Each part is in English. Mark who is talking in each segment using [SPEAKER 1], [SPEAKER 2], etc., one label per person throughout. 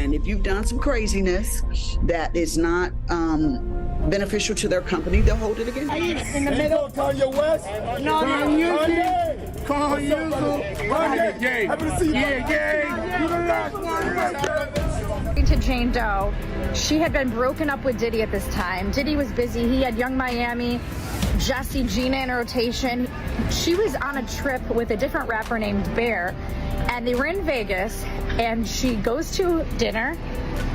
[SPEAKER 1] And if you've done some craziness that is not beneficial to their company, they'll hold it against you.
[SPEAKER 2] In the middle. Kanye West? No, Kanye. Kanye. Happy to see you.
[SPEAKER 3] To Jane Doe, she had been broken up with Diddy at this time. Diddy was busy. He had Young Miami, Jesse, Gina in rotation. She was on a trip with a different rapper named Bear, and they were in Vegas, and she goes to dinner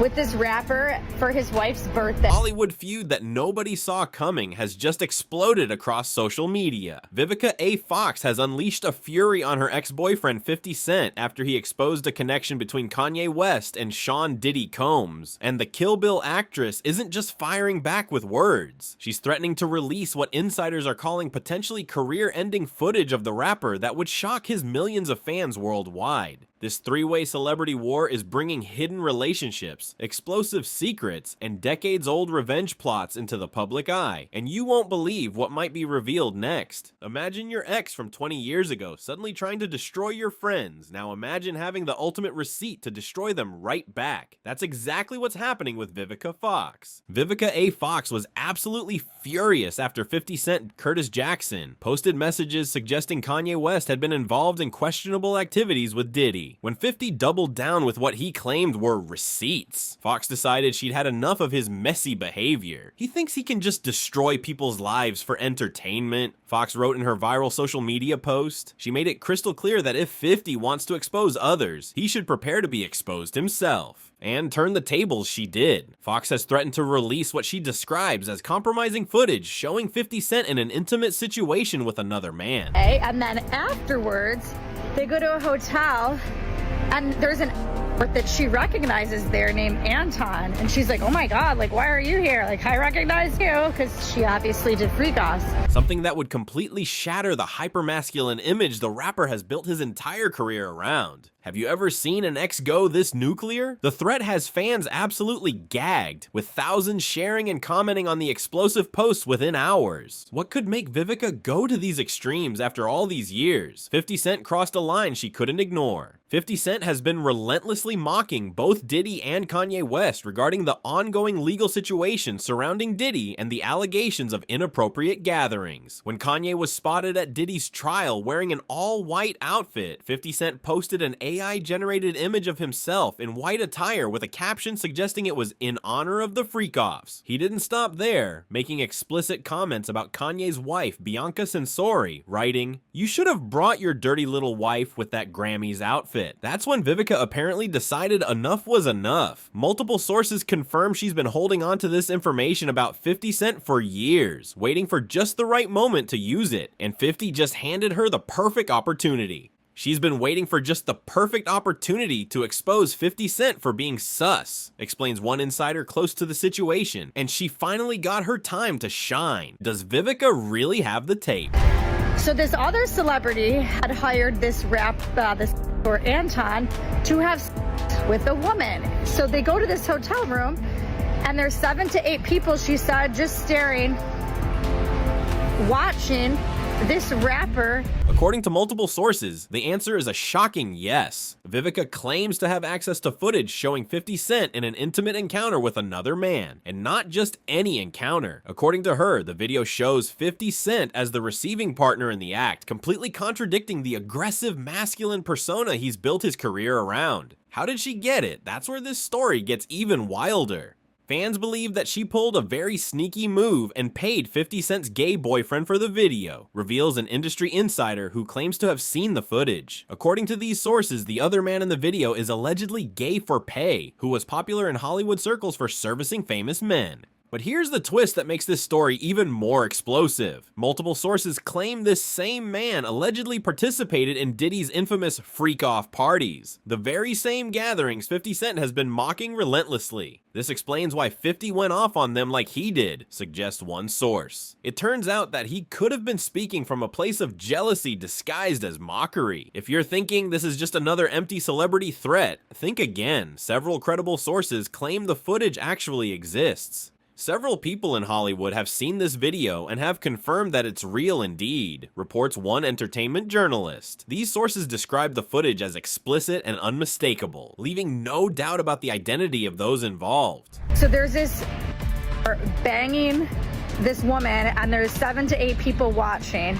[SPEAKER 3] with this rapper for his wife's birthday.
[SPEAKER 4] Hollywood feud that nobody saw coming has just exploded across social media. Vivica A. Fox has unleashed a fury on her ex-boyfriend 50 Cent after he exposed a connection between Kanye West and Sean Diddy Combs. And the Kill Bill actress isn't just firing back with words. She's threatening to release what insiders are calling potentially career-ending footage of the rapper that would shock his millions of fans worldwide. This three-way celebrity war is bringing hidden relationships, explosive secrets, and decades-old revenge plots into the public eye, and you won't believe what might be revealed next. Imagine your ex from 20 years ago suddenly trying to destroy your friends. Now imagine having the ultimate receipt to destroy them right back. That's exactly what's happening with Vivica Fox. Vivica A. Fox was absolutely furious after 50 Cent Curtis Jackson posted messages suggesting Kanye West had been involved in questionable activities with Diddy. When 50 doubled down with what he claimed were receipts, Fox decided she'd had enough of his messy behavior. He thinks he can just destroy people's lives for entertainment, Fox wrote in her viral social media post. She made it crystal clear that if 50 wants to expose others, he should prepare to be exposed himself. And turn the tables she did. Fox has threatened to release what she describes as compromising footage showing 50 Cent in an intimate situation with another man.
[SPEAKER 3] And then afterwards, they go to a hotel, and there's an that she recognizes there named Anton, and she's like, oh my god, like, why are you here? Like, I recognize you, because she obviously did freak offs.
[SPEAKER 4] Something that would completely shatter the hypermasculine image the rapper has built his entire career around. Have you ever seen an ex go this nuclear? The threat has fans absolutely gagged, with thousands sharing and commenting on the explosive posts within hours. What could make Vivica go to these extremes after all these years? 50 Cent crossed a line she couldn't ignore. 50 Cent has been relentlessly mocking both Diddy and Kanye West regarding the ongoing legal situation surrounding Diddy and the allegations of inappropriate gatherings. When Kanye was spotted at Diddy's trial wearing an all-white outfit, 50 Cent posted an AI-generated image of himself in white attire with a caption suggesting it was in honor of the freak-offs. He didn't stop there, making explicit comments about Kanye's wife, Bianca Censori, writing, "You should have brought your dirty little wife with that Grammys outfit." That's when Vivica apparently decided enough was enough. Multiple sources confirm she's been holding on to this information about 50 Cent for years, waiting for just the right moment to use it, and 50 just handed her the perfect opportunity. She's been waiting for just the perfect opportunity to expose 50 Cent for being sus, explains one insider close to the situation, and she finally got her time to shine. Does Vivica really have the tape?
[SPEAKER 3] So this other celebrity had hired this or Anton to have sex with a woman. So they go to this hotel room, and there's 7 to 8 people, she said, just staring, watching this rapper.
[SPEAKER 4] According to multiple sources, the answer is a shocking yes. Vivica claims to have access to footage showing 50 Cent in an intimate encounter with another man, and not just any encounter. According to her, the video shows 50 Cent as the receiving partner in the act, completely contradicting the aggressive masculine persona he's built his career around. How did she get it? That's where this story gets even wilder. Fans believe that she pulled a very sneaky move and paid 50 Cent's gay boyfriend for the video, reveals an industry insider who claims to have seen the footage. According to these sources, the other man in the video is allegedly gay for pay, who was popular in Hollywood circles for servicing famous men. But here's the twist that makes this story even more explosive. Multiple sources claim this same man allegedly participated in Diddy's infamous freak-off parties, the very same gatherings 50 Cent has been mocking relentlessly. This explains why 50 went off on them like he did, suggests one source. It turns out that he could have been speaking from a place of jealousy disguised as mockery. If you're thinking this is just another empty celebrity threat, think again. Several credible sources claim the footage actually exists. Several people in Hollywood have seen this video and have confirmed that it's real indeed, reports one entertainment journalist. These sources describe the footage as explicit and unmistakable, leaving no doubt about the identity of those involved.
[SPEAKER 3] So there's this banging this woman, and there's 7 to 8 people watching.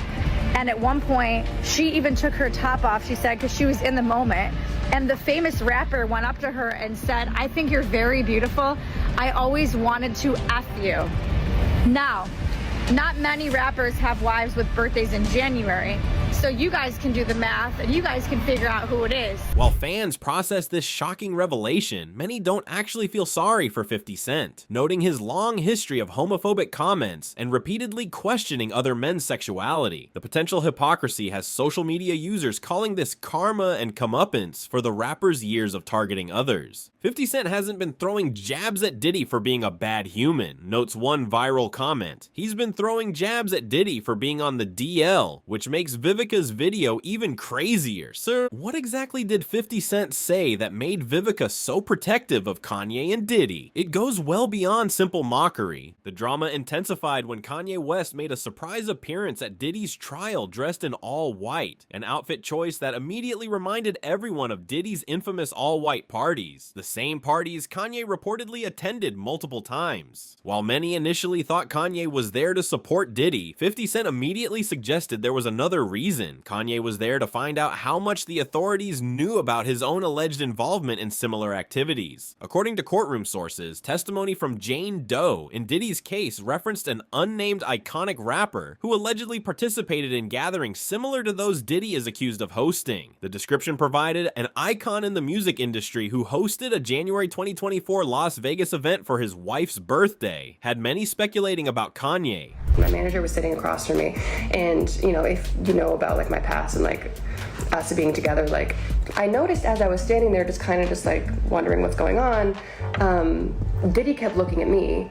[SPEAKER 3] And at one point, she even took her top off, she said, because she was in the moment. And the famous rapper went up to her and said, "I think you're very beautiful. I always wanted to F you." Now, not many rappers have wives with birthdays in January. So you guys can do the math and you guys can figure out who it is.
[SPEAKER 4] While fans process this shocking revelation, many don't actually feel sorry for 50 Cent, noting his long history of homophobic comments and repeatedly questioning other men's sexuality. The potential hypocrisy has social media users calling this karma and comeuppance for the rapper's years of targeting others. 50 Cent hasn't been throwing jabs at Diddy for being a bad human, notes one viral comment. He's been throwing jabs at Diddy for being on the DL, which makes Vivica's video even crazier. Sir, what exactly did 50 Cent say that made Vivica so protective of Kanye and Diddy? It goes well beyond simple mockery. The drama intensified when Kanye West made a surprise appearance at Diddy's trial dressed in all white, an outfit choice that immediately reminded everyone of Diddy's infamous all-white parties, the same parties Kanye reportedly attended multiple times. While many initially thought Kanye was there to support Diddy, 50 Cent immediately suggested there was another reason. Kanye was there to find out how much the authorities knew about his own alleged involvement in similar activities. According to courtroom sources, testimony from Jane Doe in Diddy's case referenced an unnamed iconic rapper who allegedly participated in gatherings similar to those Diddy is accused of hosting. The description provided an icon in the music industry who hosted a January 2024 Las Vegas event for his wife's birthday, had many speculating about Kanye.
[SPEAKER 5] My manager was sitting across from me, and if you know about like my past and like us being together, like I noticed as I was standing there just kind of just like wondering what's going on, Diddy kept looking at me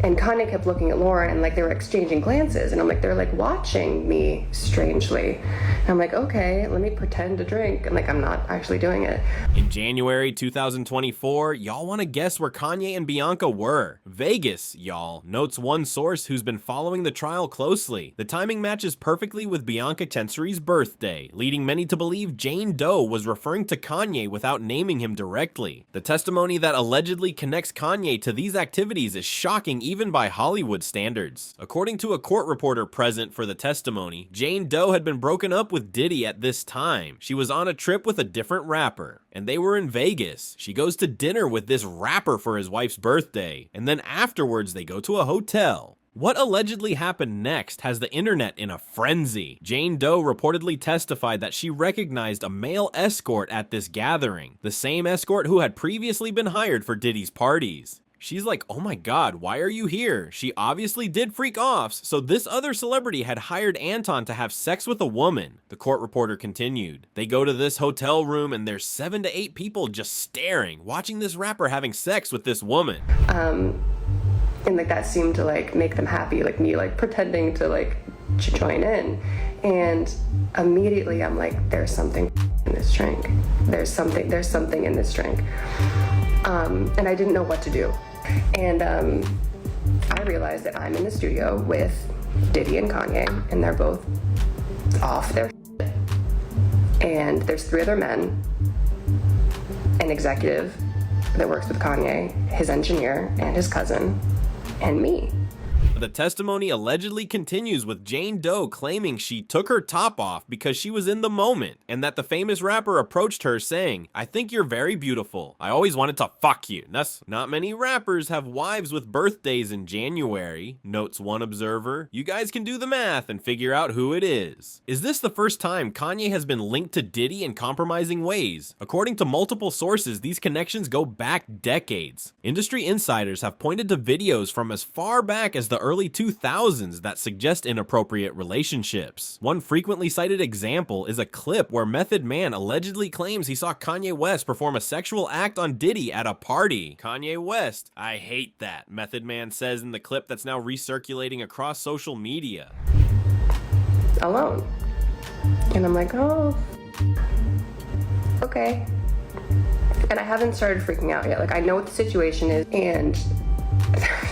[SPEAKER 5] and Kanye kept looking at Lauren, and like they were exchanging glances, and I'm like, they're like watching me strangely. And I'm like, okay, let me pretend to drink, and like I'm not actually doing it.
[SPEAKER 4] In January 2024, y'all want to guess where Kanye and Bianca were? Vegas, y'all, notes one source who's been following the trial closely. The timing matches perfectly with Bianca Tensori's birthday, leading many to believe Jane Doe was referring to Kanye without naming him directly. The testimony that allegedly connects Kanye to these activities is shocking even by Hollywood standards. According to a court reporter present for the testimony, Jane Doe had been broken up with Diddy at this time. She was on a trip with a different rapper, and they were in Vegas. She goes to dinner with this rapper for his wife's birthday, and then afterwards they go to a hotel. What allegedly happened next has the internet in a frenzy. Jane Doe reportedly testified that she recognized a male escort at this gathering, the same escort who had previously been hired for Diddy's parties. She's like, oh my god, why are you here? She obviously did freak offs, so this other celebrity had hired Anton to have sex with a woman. The court reporter continued. They go to this hotel room and there's 7 to 8 people just staring, watching this rapper having sex with this woman.
[SPEAKER 5] And like that seemed to like make them happy, like me like pretending to like join in. And immediately I'm like, there's something in this drink. There's something in this drink. And I didn't know what to do. And I realized that I'm in the studio with Diddy and Kanye, and they're both off their shit. And there's 3 other men, an executive that works with Kanye, his engineer, and his cousin, and me.
[SPEAKER 4] The testimony allegedly continues with Jane Doe claiming she took her top off because she was in the moment, and that the famous rapper approached her saying, "I think you're very beautiful. I always wanted to fuck you." Thus, not many rappers have wives with birthdays in January, notes one observer. You guys can do the math and figure out who it is. Is this the first time Kanye has been linked to Diddy in compromising ways? According to multiple sources, these connections go back decades. Industry insiders have pointed to videos from as far back as the early 2000s that suggest inappropriate relationships. One frequently cited example is a clip where Method Man allegedly claims he saw Kanye West perform a sexual act on Diddy at a party. Kanye West, "I hate that," Method Man says in the clip that's now recirculating across social media.
[SPEAKER 5] Alone. And I'm like, oh, okay. And I haven't started freaking out yet. Like I know what the situation is, and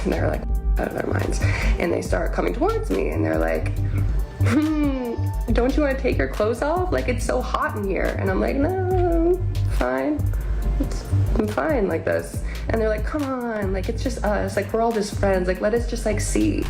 [SPEAKER 5] and they're like out of their minds. And they start coming towards me and they're like, don't you want to take your clothes off? Like, it's so hot in here. And I'm like, no, fine. I'm fine like this. And they're like, come on, like, it's just us. Like, we're all just friends. Like, let us just, like, see.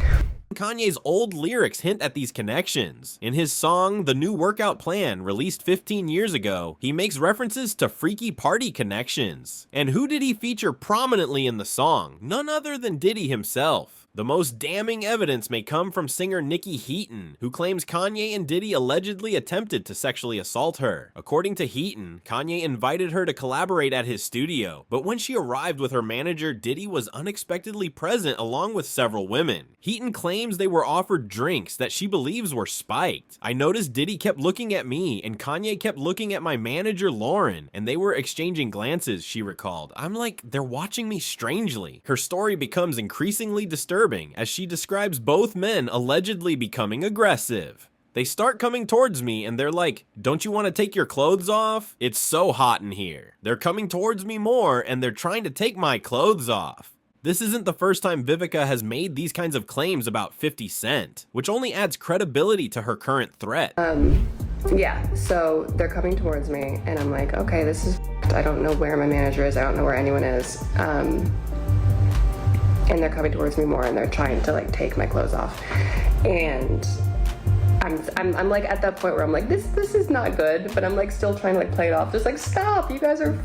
[SPEAKER 4] Kanye's old lyrics hint at these connections. In his song, The New Workout Plan, released 15 years ago, he makes references to freaky party connections. And who did he feature prominently in the song? None other than Diddy himself. The most damning evidence may come from singer Nikki Heaton, who claims Kanye and Diddy allegedly attempted to sexually assault her. According to Heaton, Kanye invited her to collaborate at his studio, but when she arrived with her manager, Diddy was unexpectedly present along with several women. Heaton claims they were offered drinks that she believes were spiked. I noticed Diddy kept looking at me and Kanye kept looking at my manager Lauren, and they were exchanging glances, she recalled. I'm like, they're watching me strangely. Her story becomes increasingly disturbing as she describes both men allegedly becoming aggressive. They start coming towards me and they're like, don't you want to take your clothes off? It's so hot in here. They're coming towards me more and they're trying to take my clothes off. This isn't the first time Vivica has made these kinds of claims about 50 Cent, which only adds credibility to her current threat.
[SPEAKER 5] Yeah, so they're coming towards me and I'm like, okay, this is, I don't know where my manager is. I don't know where anyone is. And they're coming towards me more and they're trying to like take my clothes off. And I'm like at that point where I'm like, this is not good, but I'm like still trying to like play it off. Just like, stop, you guys are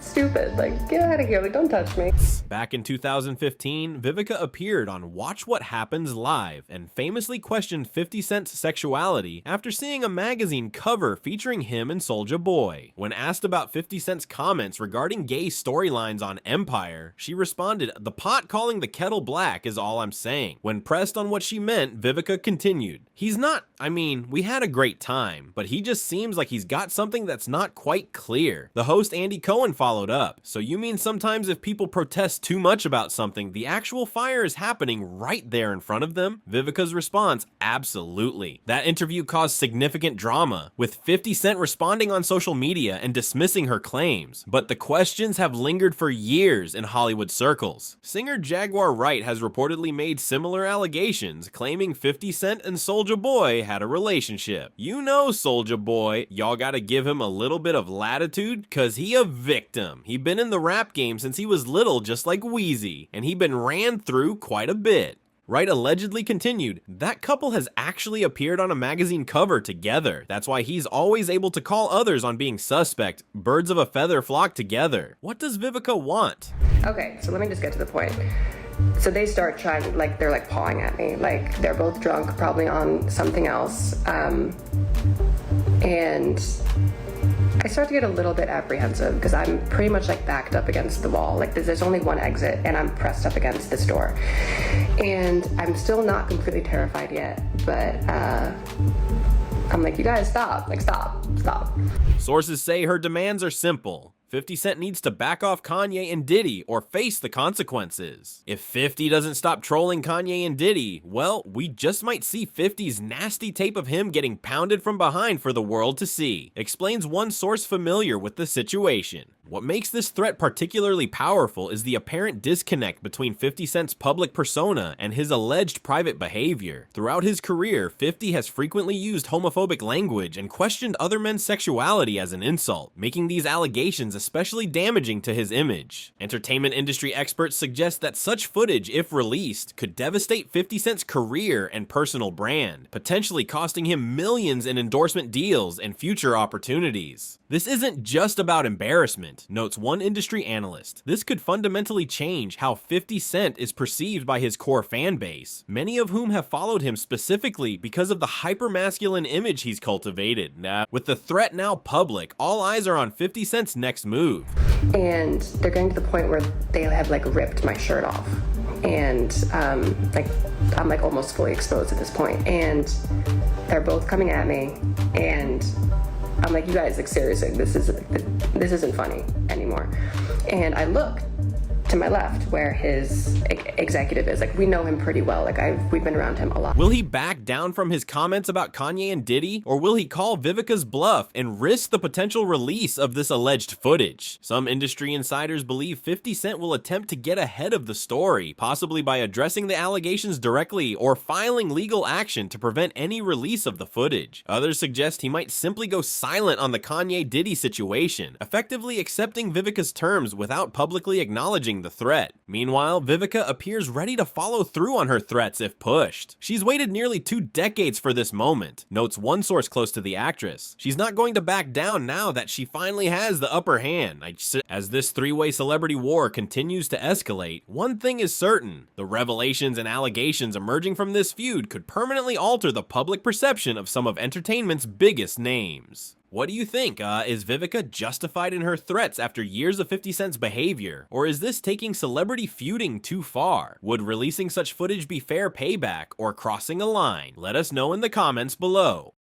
[SPEAKER 5] stupid. Like, get out of here, like, don't touch me.
[SPEAKER 4] Back in 2015, Vivica appeared on Watch What Happens Live and famously questioned 50 Cent's sexuality after seeing a magazine cover featuring him and Soulja Boy. When asked about 50 Cent's comments regarding gay storylines on Empire, she responded, "The pot calling the kettle black is all I'm saying." When pressed on what she meant, Vivica continued, "He's not, I mean, we had a great time, but he just seems like he's got something that's not quite clear." The host Andy Cohen followed up, "So you mean sometimes if people protest too much about something, the actual fire is happening right there in front of them?" Vivica's response, "Absolutely." That interview caused significant drama, with 50 Cent responding on social media and dismissing her claims, but the questions have lingered for years in Hollywood circles. Singer Jaguar Wright has reportedly made similar allegations, claiming 50 Cent and Soulja Boy had a relationship. You know Soulja Boy, y'all gotta give him a little bit of latitude, cause he a victim. He been in the rap game since he was little, just like Wheezy, and he been ran through quite a bit. Wright allegedly continued, "That couple has actually appeared on a magazine cover together. That's why he's always able to call others on being suspect. Birds of a feather flock together." What does Vivica want?
[SPEAKER 5] Okay, so let me just get to the point. So they start trying, like, they're like pawing at me. Like, they're both drunk, probably on something else. And I start to get a little bit apprehensive because I'm pretty much like backed up against the wall. Like, there's only one exit and I'm pressed up against this door. And I'm still not completely terrified yet, but I'm like, you guys stop, like, stop.
[SPEAKER 4] Sources say her demands are simple. 50 Cent needs to back off Kanye and Diddy or face the consequences. If 50 doesn't stop trolling Kanye and Diddy, well, we just might see 50's nasty tape of him getting pounded from behind for the world to see, explains one source familiar with the situation. What makes this threat particularly powerful is the apparent disconnect between 50 Cent's public persona and his alleged private behavior. Throughout his career, 50 has frequently used homophobic language and questioned other men's sexuality as an insult, making these allegations especially damaging to his image. Entertainment industry experts suggest that such footage, if released, could devastate 50 Cent's career and personal brand, potentially costing him millions in endorsement deals and future opportunities. This isn't just about embarrassment, notes one industry analyst. This could fundamentally change how 50 Cent is perceived by his core fan base, many of whom have followed him specifically because of the hyper-masculine image he's cultivated. With the threat now public, all eyes are on 50 Cent's next move.
[SPEAKER 5] And they're getting to the point where they have like ripped my shirt off. And like, I'm like almost fully exposed at this point. And they're both coming at me, and I'm like, you guys, like, seriously, this isn't funny anymore. And I look, to my left where his executive is. Like, we know him pretty well. Like, we've been around him a lot.
[SPEAKER 4] Will he back down from his comments about Kanye and Diddy, or will he call Vivica's bluff and risk the potential release of this alleged footage? Some industry insiders believe 50 Cent will attempt to get ahead of the story, possibly by addressing the allegations directly or filing legal action to prevent any release of the footage. Others suggest he might simply go silent on the Kanye-Diddy situation, effectively accepting Vivica's terms without publicly acknowledging the threat. Meanwhile, Vivica appears ready to follow through on her threats if pushed. She's waited nearly 2 decades for this moment, notes one source close to the actress. She's not going to back down now that she finally has the upper hand. As this three-way celebrity war continues to escalate, one thing is certain: the revelations and allegations emerging from this feud could permanently alter the public perception of some of entertainment's biggest names. What do you think? Is Vivica justified in her threats after years of 50 Cent's behavior? Or is this taking celebrity feuding too far? Would releasing such footage be fair payback or crossing a line? Let us know in the comments below.